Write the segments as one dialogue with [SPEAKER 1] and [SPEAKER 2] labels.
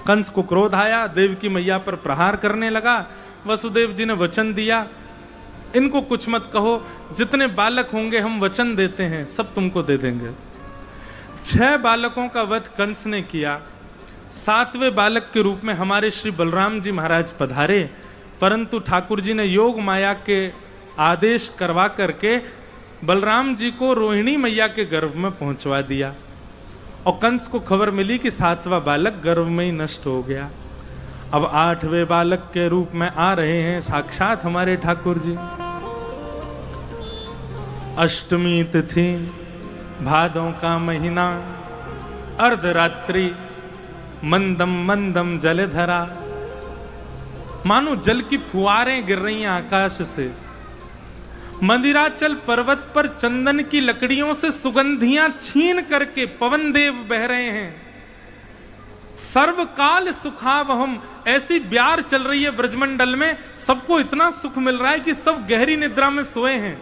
[SPEAKER 1] कंस को क्रोध आया, देवकी मैया पर प्रहार करने लगा। वसुदेव जी ने वचन दिया, इनको कुछ मत कहो, जितने बालक होंगे हम वचन देते हैं सब तुमको दे देंगे। 6 बालकों का वध कंस ने किया। 7वें बालक के रूप में हमारे श्री बलराम जी महाराज पधारे, परंतु ठाकुर जी ने योग माया के आदेश करवा करके बलराम जी को रोहिणी मैया के गर्भ में पहुंचवा दिया। और कंस को खबर मिली कि 7वां बालक गर्भ में ही नष्ट हो गया। अब 8वें बालक के रूप में आ रहे हैं साक्षात हमारे ठाकुर जी। अष्टमी तिथि, भादों का महीना, अर्धरात्रि, मंदम मंदम जलधरा, मानो जल की फुहारें गिर रही हैं आकाश से। मंदिराचल पर्वत पर चंदन की लकड़ियों से सुगंधियां छीन करके पवन देव बह रहे हैं। सर्वकाल सुखावहम, ऐसी ब्यार चल रही है ब्रजमंडल में, सबको इतना सुख मिल रहा है कि सब गहरी निद्रा में सोए हैं।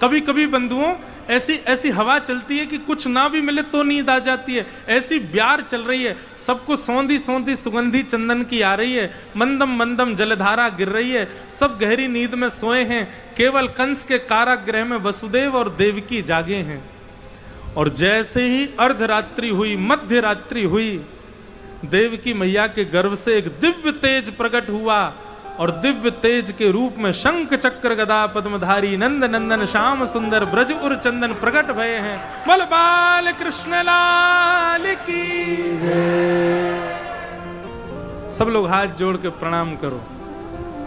[SPEAKER 1] कभी कभी बंधुओं ऐसी हवा चलती है कि कुछ ना भी मिले तो नींद आ जाती है। ऐसी ब्यार चल रही है, सबको सौंधी सौंधी सुगंधी चंदन की आ रही है, मंदम मंदम जलधारा गिर रही है, सब गहरी नींद में सोए हैं। केवल कंस के कारागृह में वसुदेव और देवकी जागे हैं। और जैसे ही अर्धरात्रि हुई, मध्य रात्रि हुई, देवकी मैया के गर्भ से एक दिव्य तेज प्रकट हुआ। और दिव्य तेज के रूप में शंख चक्र गदा पद्मधारी नंद नंदन श्याम सुंदर ब्रज उर चंदन प्रकट भये हैं। बोल बाल कृष्ण लाल की जय। सब लोग हाथ जोड़ के प्रणाम करो।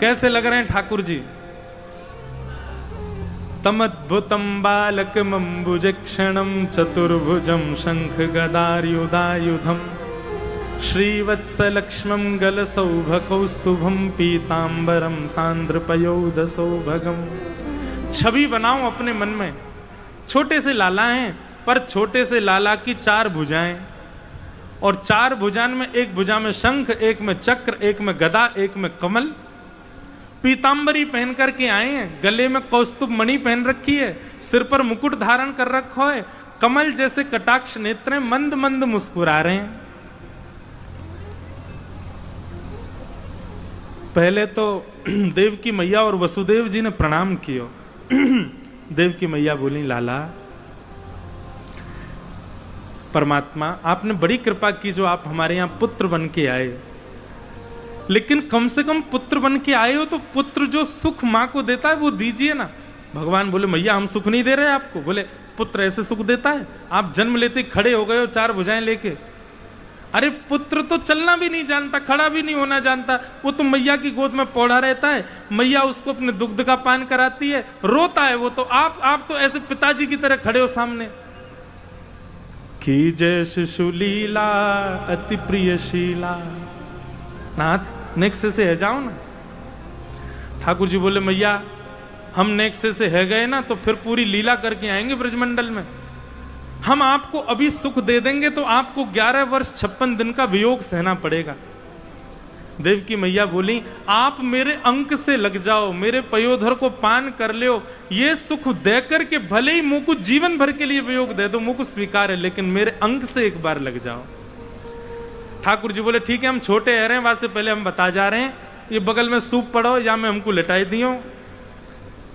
[SPEAKER 1] कैसे लग रहे हैं ठाकुर जी? तमद्भुतम बालकम अम्बुजक्षणम चतुर्भुजम शंख गदायुधायुधम श्रीवत्सलक्ष्मं गलसौभकौस्तुभं पीतांबरम सांद्रपयोदसौभगम। छवि बनाओ अपने मन में। छोटे से लाला हैं, पर छोटे से लाला की 4 भुजाएं, और 4 भुजान में एक भुजा में शंख, एक में चक्र, एक में गदा, एक में कमल। पीतांबरी पहन करके आए हैं, गले में कौस्तुभ मणि पहन रखी है, सिर पर मुकुट धारण कर रखा है, कमल जैसे कटाक्ष नेत्र, मंद मंद मुस्कुरा रहे हैं। पहले तो देवकी मैया और वसुदेव जी ने प्रणाम किया। देवकी मैया बोली, लाला परमात्मा आपने बड़ी कृपा की जो आप हमारे यहाँ पुत्र बन के आए, लेकिन कम से कम पुत्र बन के आए हो तो पुत्र जो सुख माँ को देता है वो दीजिए ना। भगवान बोले, मैया हम सुख नहीं दे रहे आपको। बोले, पुत्र ऐसे सुख देता है? आप जन्म लेते खड़े हो गए हो 4 भुजाएं लेके। अरे पुत्र तो चलना भी नहीं जानता, खड़ा भी नहीं होना जानता, वो तो मैया की गोद में पौड़ा रहता है, मैया उसको अपने दुग्ध का पान कराती है, रोता है वो तो। आप तो ऐसे पिताजी की तरह खड़े हो सामने। की जय शिशु लीला अति प्रियशीला। नाथ नेक्स्ट से है जाओ ना। ठाकुर जी बोले, मैया हम नेक्स्ट से है गए ना तो फिर पूरी लीला करके आएंगे ब्रजमंडल में। हम आपको अभी सुख दे देंगे तो आपको 11 वर्ष 56 दिन का वियोग सहना पड़ेगा। देवकी मैया बोली, आप मेरे अंक से लग जाओ, मेरे पयोधर को पान कर लो, ये सुख दे करके भले ही मुझको जीवन भर के लिए वियोग दे दो, मुझको स्वीकार है, लेकिन मेरे अंक से एक बार लग जाओ। ठाकुर जी बोले, ठीक है हम छोटे रहे हैं, वहां से पहले हम बता जा रहे हैं, ये बगल में सूप पड़ो या मैं हमको लेटाई दियो,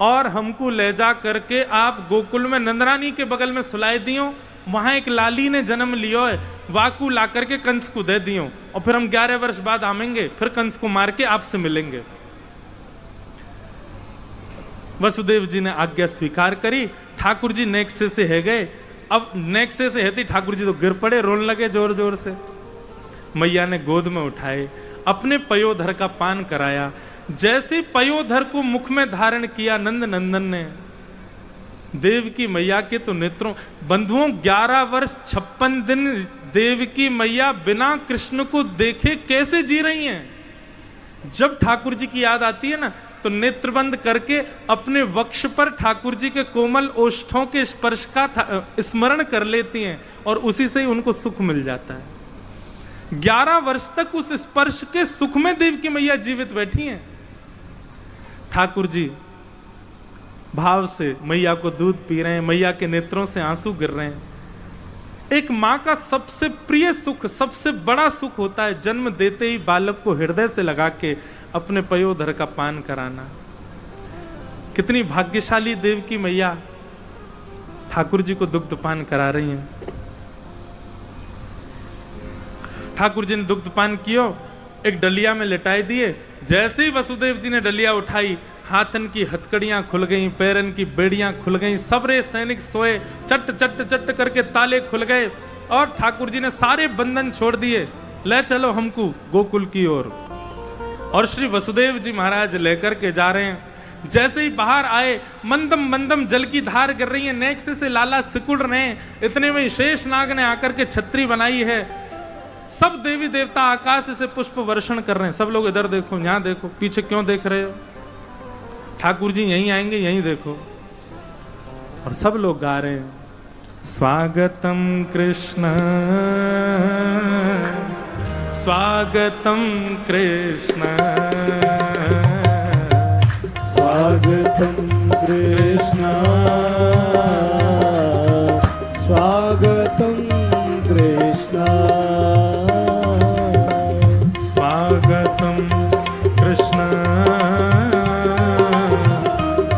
[SPEAKER 1] और हमको ले जा करके आप गोकुल में नंदरानी के बगल में सुलाए दियो। वहां एक लाली ने जन्म लियो है, वाकू ला करके कंस को दे दियो, और फिर हम 11 वर्ष बाद आएंगे, फिर कंस को मार के आपसे मिलेंगे। वसुदेव जी ने आज्ञा स्वीकार करी। ठाकुर जी नेक्से से है गए। अब नेक्से से है ठाकुर जी तो गिर पड़े, रोने लगे जोर जोर से। मैया ने गोद में उठाए, अपने पयोधर का पान कराया। जैसे पयोधर को मुख में धारण किया नंद नंदन ने, देवकी मैया के तो नेत्रों, बंधुओं 11 वर्ष 56 दिन देवकी मैया बिना कृष्ण को देखे कैसे जी रही हैं। जब ठाकुर जी की याद आती है ना तो नेत्र बंद करके अपने वक्ष पर ठाकुर जी के कोमल ओष्ठों के स्पर्श का स्मरण कर लेती हैं, और उसी से ही उनको सुख मिल जाता है। 11 वर्ष तक उस स्पर्श के सुख में देवकी मैया जीवित बैठी हैं। ठाकुर जी भाव से मैया को दूध पी रहे हैं, मैया के नेत्रों से आंसू गिर रहे हैं। एक माँ का सबसे प्रिय सुख, सबसे बड़ा सुख होता है जन्म देते ही बालक को हृदय से लगा के अपने पयोधर का पान कराना। कितनी भाग्यशाली देवकी मैया ठाकुर जी को दुग्ध पान करा रही हैं। ठाकुर जी ने दुग्ध पान किया, एक डलिया में लिटाई दिए। जैसे ही वसुदेव जी ने डलिया उठाई, हाथन की हथकड़ियां खुल गईं, पैरन की बेड़ियां खुल गईं, सबरे सैनिक सोए, चट चट चट करके ताले खुल गए और ठाकुर जी ने सारे बंधन छोड़ दिए। ले चलो हमको गोकुल की ओर। और श्री वसुदेव जी महाराज लेकर के जा रहे हैं। जैसे ही बाहर आए, मंदम मंदम जल की धार गिर रही है, नेक से लाला सिकुड़ रहे हैं। इतने में शेष नाग ने आकर के छतरी बनाई है। सब देवी देवता आकाश से पुष्प वर्षण कर रहे हैं। सब लोग इधर देखो, यहां देखो, पीछे क्यों देख रहे हो? ठाकुर जी यहीं आएंगे, यहीं देखो। और सब लोग गा रहे हैं, स्वागतम कृष्ण स्वागतम कृष्ण
[SPEAKER 2] स्वागतम कृष्ण स्वागतम कृष्ण
[SPEAKER 1] स्वागतम कृष्ण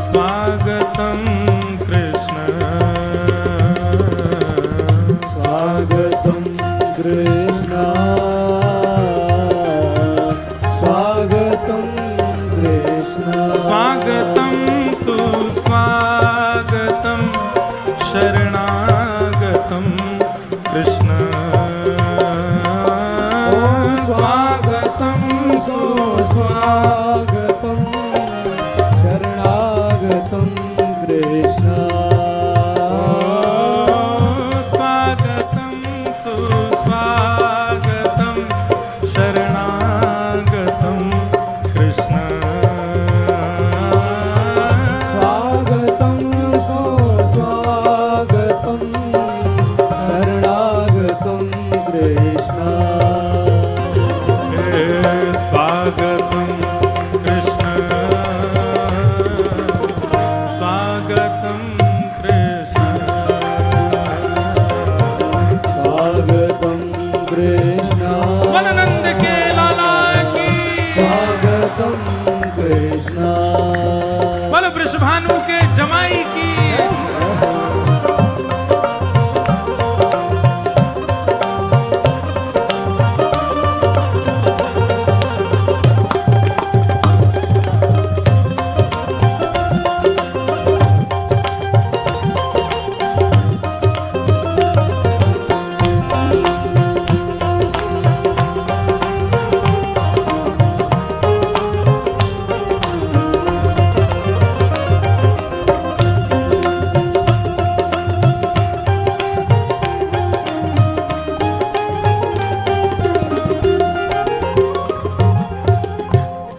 [SPEAKER 1] स्वागतम कृष्ण
[SPEAKER 2] स्वागतम कृष्ण स्वागतम कृष्ण
[SPEAKER 1] स्वागतम सुस्वागतम शरणागतम कृष्ण स्वागतम
[SPEAKER 2] सुस्वागतम शरणागतम कृष्ण
[SPEAKER 1] स्वागतम सुस्वागतम शरणागतम कृष्ण
[SPEAKER 2] स्वागतम सुस्वागतम शरणागतम कृष्ण
[SPEAKER 1] स्वागतम कृष्ण स्वागतम कृष्ण
[SPEAKER 2] स्वागतम कृष्ण
[SPEAKER 1] वननंद के लाला की
[SPEAKER 2] स्वागतम कृष्ण
[SPEAKER 1] बल वृषभानु के जमाई की।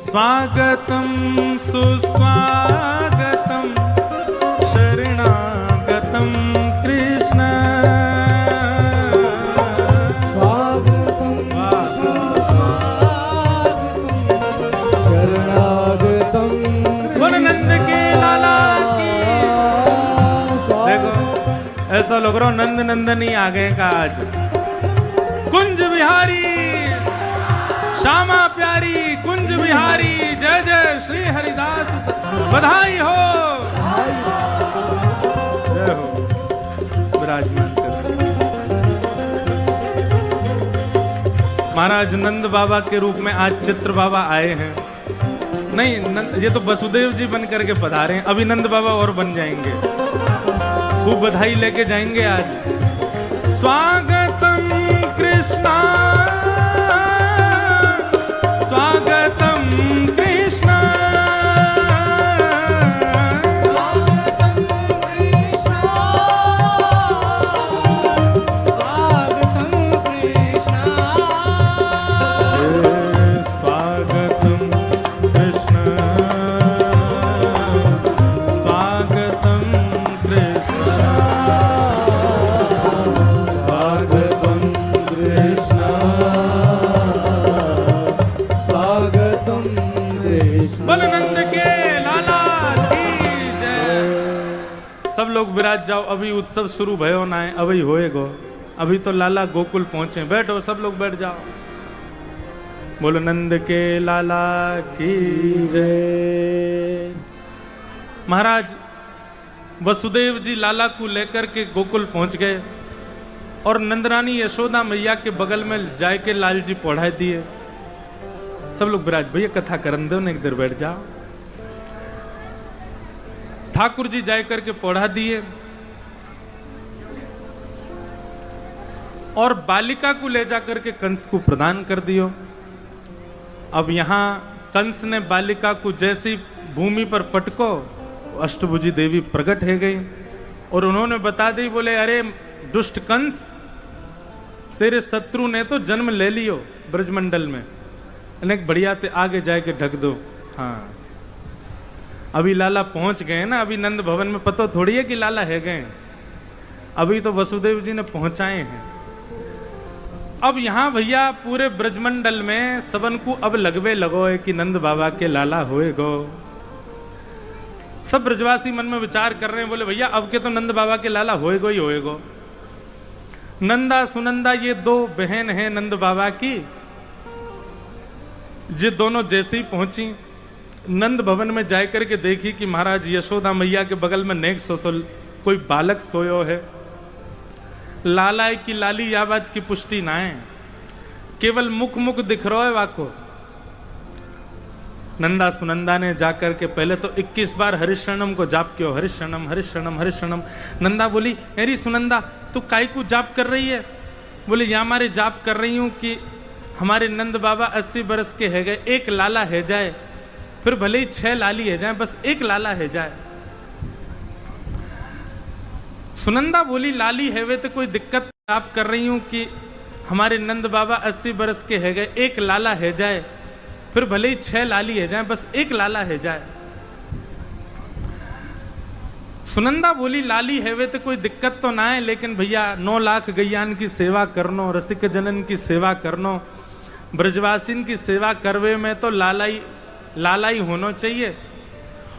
[SPEAKER 1] स्वागतम सुस्वागतम शरणागतम कृष्ण
[SPEAKER 2] स्वागतम सुस्वागतम शरणागतम
[SPEAKER 1] वननंद के लाला की। देखो ऐसा लग रहा नंद नंदनी आ गए का आज। कुंज बिहारी श्यामा प्यारी कुंज बिहारी जय जय श्री हरिदास बधाई हो। जय हो। विराजमान कर महाराज नंद बाबा के रूप में आज चित्र बाबा आए हैं। नहीं ये तो वसुदेव जी बन करके पधारे हैं, अभी नंद बाबा और बन जाएंगे, खूब बधाई लेके जाएंगे आज। स्वागतम कृष्णा स्वागतम कृष्ण स्वागतम कृष्ण स्वागतम कृष्ण
[SPEAKER 2] स्वागतम कृष्ण स्वागतम कृष्ण
[SPEAKER 1] बलनंद के लाला की जय। सब लोग विराज जाओ, अभी उत्सव शुरू भयो ना है, अभी होएगो। अभी तो लाला गोकुल पहुंचे, बैठो सब लोग बैठ जाओ। बोलो नंद के लाला की जय। महाराज वसुदेव जी लाला को लेकर के गोकुल पहुंच गए और नंदरानी यशोदा मैया के बगल में जाए के लाल जी पढ़ा दिए। सब लोग विराज भैया कथा करन दो, एक देर बैठ जाओ। ठाकुर जी जाए करके पढ़ा दिए और बालिका को ले जाकर के कंस को प्रदान कर दियो। अब यहां कंस ने बालिका को जैसी भूमि पर पटको, अष्टभुजी देवी प्रकट हो गई और उन्होंने बता दी, बोले अरे दुष्ट कंस, तेरे शत्रु ने तो जन्म ले लियो ब्रजमंडल में, अनेक बढ़िया ते आगे जाके ढक दो। हाँ अभी लाला पहुंच गए ना, अभी नंद भवन में पता थोड़ी है कि लाला है गए, अभी तो वसुदेव जी ने पहुंचाए हैं। अब यहां भैया पूरे ब्रजमंडल में सबन को अब लगवे लगो है कि नंद बाबा के लाला होए गो। सब ब्रजवासी मन में विचार कर रहे हैं, बोले भैया अब के तो नंद बाबा के लाला होए गो ही होए गो। नंदा सुनंदा ये दो बहन हैं नंद बाबा की, ये दोनों जैसे ही पहुंची नंद भवन में जाकर के देखी कि महाराज यशोदा मैया के बगल में नेक ससुल कोई बालक सोयो है। लाला की लाली या बात की पुष्टि ना है, केवल मुख मुख दिख रहा है वाको। नंदा सुनंदा ने जाकर के पहले तो 21 बार हरिशरणम को जाप किया, हरिशरणम हरिशरणम हरिशरणम। नंदा बोली अरे सुनंदा तू काय को जाप कर रही है? बोले या हमारे जाप कर रही हूं कि हमारे नंद बाबा 80 बरस के है गए, एक लाला है जाए, फिर भले ही 6 लाली है जाए, बस एक लाला है जाए। सुनंदा बोली लाली है वे तो कोई दिक्कत, आप कर रही हूं कि हमारे नंद बाबा 80 बरस के है गए, एक लाला है जाए, फिर भले ही 6 लाली है जाए, बस एक लाला है जाए। सुनंदा बोली लाली है वे तो कोई दिक्कत तो ना है, लेकिन भैया 9 लाख गैयान की सेवा करनो, रसिक जनन की सेवा करनो, ब्रजवासिन की सेवा करवे में तो लाला ही होना चाहिए।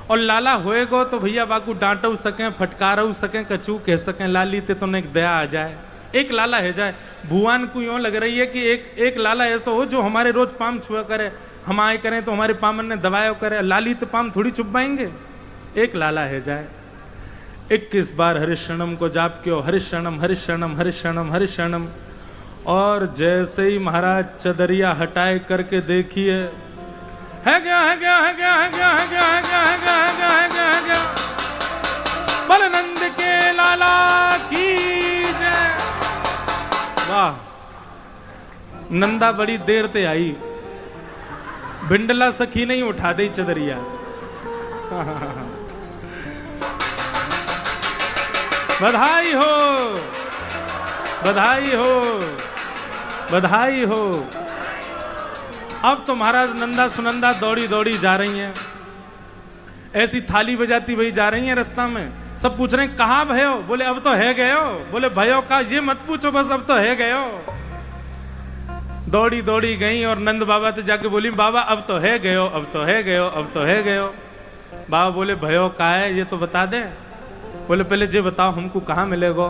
[SPEAKER 1] और लाला होएगो तो भैया बाकू डांटो सकें, फटकारो सकें, कचू कह सकें, लाली ते तो एक दया आ जाए, एक लाला है जाए। भुवन को यूं लग रही है कि एक लाला ऐसा हो जो हमारे रोज पाम छुआ करे, हम आए करें तो हमारे पामन ने दबाया करे, लाली तो पाम थोड़ी चुपाएंगे, एक लाला है जाए। 21 बार हरिशरणम को जाप कियो, हरिशरणम हरिशरणम हरिशरणम हरिशरणम। और जैसे ही महाराज चदरिया हटाए करके देखिए, है गया है गया है गया है गया है गया है गया है गया है गया है गया है गया। बोल नंद के लाला की जय। वाह, नंदा बड़ी देर ते आई, भिंडला सखी नहीं उठा दे चदरिया। बधाई हो, बधाई हो, बधाई हो। अब तो महाराज नंदा सुनंदा दौड़ी दौड़ी जा रही हैं, ऐसी थाली बजाती वही जा रही हैं रास्ता में। सब पूछ रहे हैं कहाँ भयो? बोले अब तो है गयो। बोले भयो का ये मत पूछो, बस अब तो है गयो। दौड़ी दौड़ी गई और नंद बाबा से जाके बोली बाबा अब तो है गयो, अब तो है गयो, अब तो है गयो। बाबा बोले भयो का है ये तो बता दे। बोले पहले ये बताओ हमको कहाँ मिलेगो?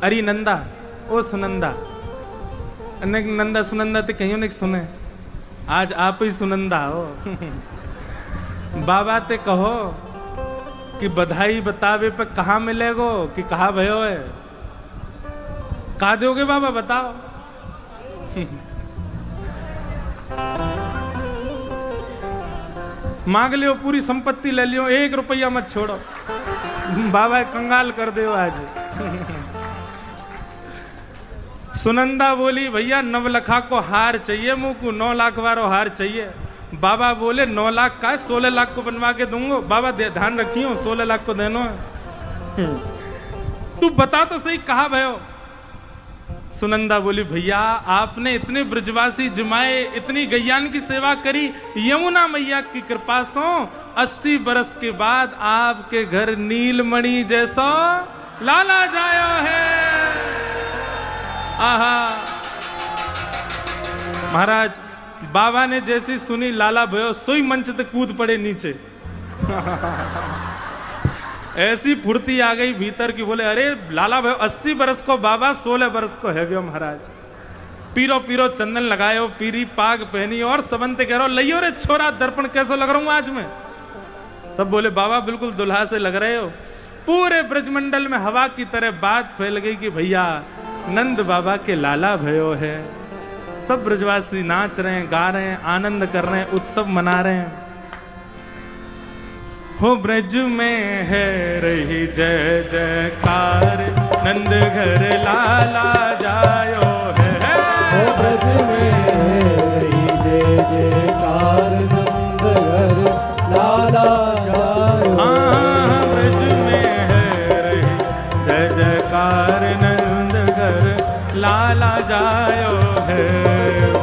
[SPEAKER 1] अरे नंदा ओ सुनंदा, नंदा सुनंदा तो कहीं नहीं सुने, आज आप ही सुनंदा हो। बाबा ते कहो कि बधाई बतावे पे कहाँ मिलेगो कि कहाँ भयो है, कहा दोगे बाबा बताओ। मांग लियो, पूरी संपत्ति ले लियो, 1 रुपया मत छोड़ो। बाबा कंगाल कर दो आज। सुनंदा बोली भैया 9 लाख को हार चाहिए, मुंह को 9 लाख वारो हार चाहिए। बाबा बोले 9 लाख का 16 लाख को बनवा के दूंगो। बाबा ध्यान रखियो 16 लाख को देनो है। तू बता तो सही कहा भयो? सुनंदा बोली भैया आपने इतने ब्रजवासी जमाए, इतनी गैयान की सेवा करी, यमुना मैया की कृपा से 80 बरस के बाद आपके घर नीलमणि जैसा लाला जायो है। आहा, महाराज बाबा ने जैसी सुनी लाला भयो सोई मंच तक कूद पड़े नीचे। ऐसी फुर्ती आ गई भीतर की, बोले अरे लाला भाई 80 बरस को बाबा 16 बरस को है गयो महाराज। पीरो पीरो चंदन लगायो, पीरी पाग पहनी और सबंते कह रहा लियो रे छोरा दर्पण कैसे लग रहा हूं आज मैं। सब बोले बाबा बिल्कुल दुल्हा से लग रहे हो। पूरे ब्रजमंडल में हवा की तरह बात फैल गई कि भैया नंद बाबा के लाला भयो है। सब ब्रजवासी नाच रहे हैं, गा रहे हैं, आनंद कर रहे हैं, उत्सव मना रहे हैं। हो ब्रज में है रही जय जयकार, नंद घर लाला जायो है।
[SPEAKER 2] हो ब्रज में है रही जय जयकार, नंद घर लाला जायो।
[SPEAKER 1] हाँ ब्रज में है रही जय जयकार, नंद घर लाला जायो है।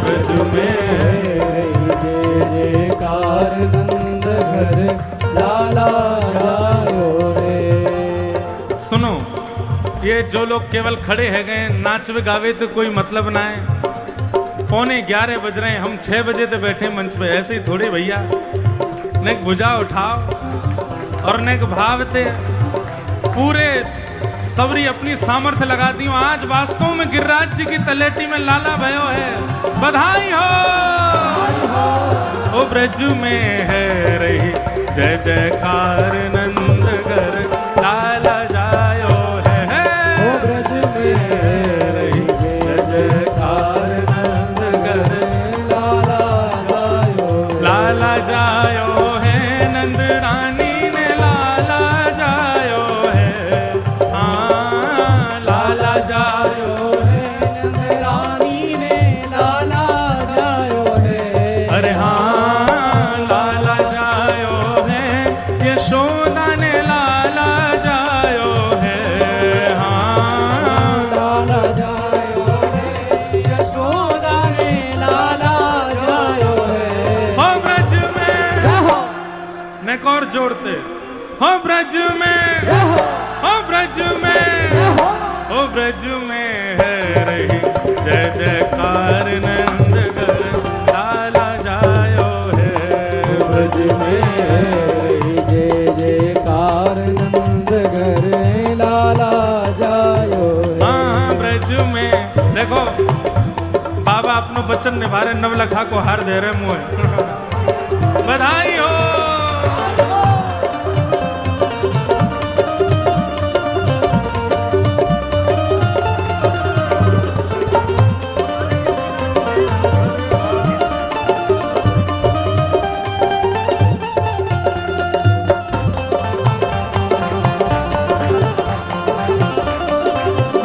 [SPEAKER 1] ब्रज में
[SPEAKER 2] है रही जय जयकार, नंद घर लाला जायो रे।
[SPEAKER 1] सुनो, ये जो लोग केवल खड़े है गए नाचवे गावे तो कोई मतलब ना है। 11:15 बज रहे हैं, हम 6 बजे तो बैठे मंच पे। ऐसे ही थोड़ी भैया, ने भुजा उठाओ और ने भाव थे पूरे सबरी अपनी सामर्थ्य लगा दी। आज वास्तव में गिरिराज जी की तलेटी में लाला भयो है। बधाई हो। ओ ब्रज में है रही जय जयकार, नंद घर लाला जायो है।
[SPEAKER 2] हो ब्रज में है रही जय जयकार, नंद घर लाला जायो।
[SPEAKER 1] लाला जायो है, नंद रानी ने लाला जायो है। हाँ लाला जायो
[SPEAKER 2] है, नंद रानी ने लाला जायो है।
[SPEAKER 1] अरे हाँ लाला जायो है, यशोदा ने लाला जायो है। हाँ
[SPEAKER 2] लाला जायो है, यशोदा ने लाला जायो है।
[SPEAKER 1] हो ब्रज में
[SPEAKER 2] जय हो,
[SPEAKER 1] नेक और जोड़ते हो ब्रज में,
[SPEAKER 2] जय हो,
[SPEAKER 1] हो ब्रज में,
[SPEAKER 2] जय हो।
[SPEAKER 1] हो ब्रज में है रही जय जयकार, नंद घर लाला जायो है।
[SPEAKER 2] ब्रज में है रही जय जयकार, नंद घर लाला जायो है।
[SPEAKER 1] हाँ ब्रज में देखो बाबा अपनो वचन निभा रहे, नवलखा को हार दे रहे मुँह। बधाई हो।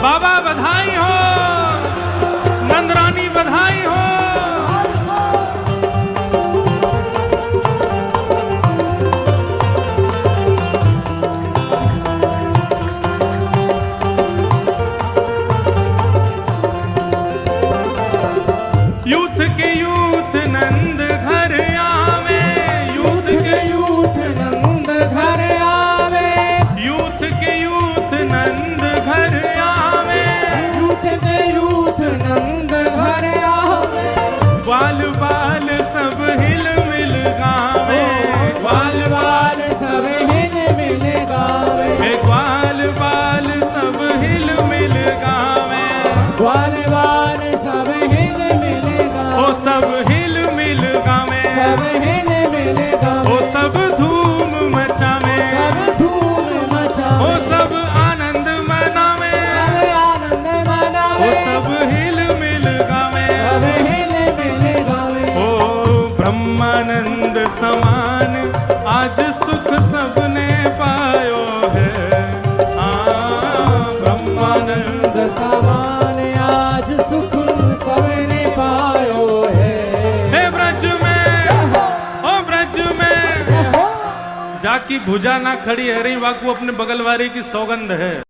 [SPEAKER 1] बाबा बधाई हो, नंदरानी बधाई हो। यूथ के यूथ नंद घर आवे, यूथ के
[SPEAKER 2] यूथ नंद घर आवे,
[SPEAKER 1] यूथ के यूथ नंद घर आवे।
[SPEAKER 2] यूथ के यूथ नंद घर आवे।
[SPEAKER 1] बाल बाल सब हिल मिल गावे,
[SPEAKER 2] बाल बाल सब हिल मिल गावे।
[SPEAKER 1] हे ग्वाल बाल सब हिल मिल गावे।
[SPEAKER 2] बाल बाल सब हिल मिल गावे।
[SPEAKER 1] ओ सब हिल मिल गावे,
[SPEAKER 2] सब हिल मिल गावे।
[SPEAKER 1] ओ सब धूम मचावे,
[SPEAKER 2] सब धूम मचावे।
[SPEAKER 1] ओ सब आनंद मनावे,
[SPEAKER 2] सब आनंद
[SPEAKER 1] ओ
[SPEAKER 2] मनावे।
[SPEAKER 1] सब हिल मिल गावे।
[SPEAKER 2] सब हिल मिल गावे।
[SPEAKER 1] ओ ब्रह्मानंद समान आज सुख सबने पायो है। ब्रह्मानंद
[SPEAKER 2] समान आज सुख सबने पायो है।
[SPEAKER 1] हे ब्रज में, ओ ब्रज में जाकी भुजा ना खड़ी है रही वाकू अपने बगल वाले की सौगंध है।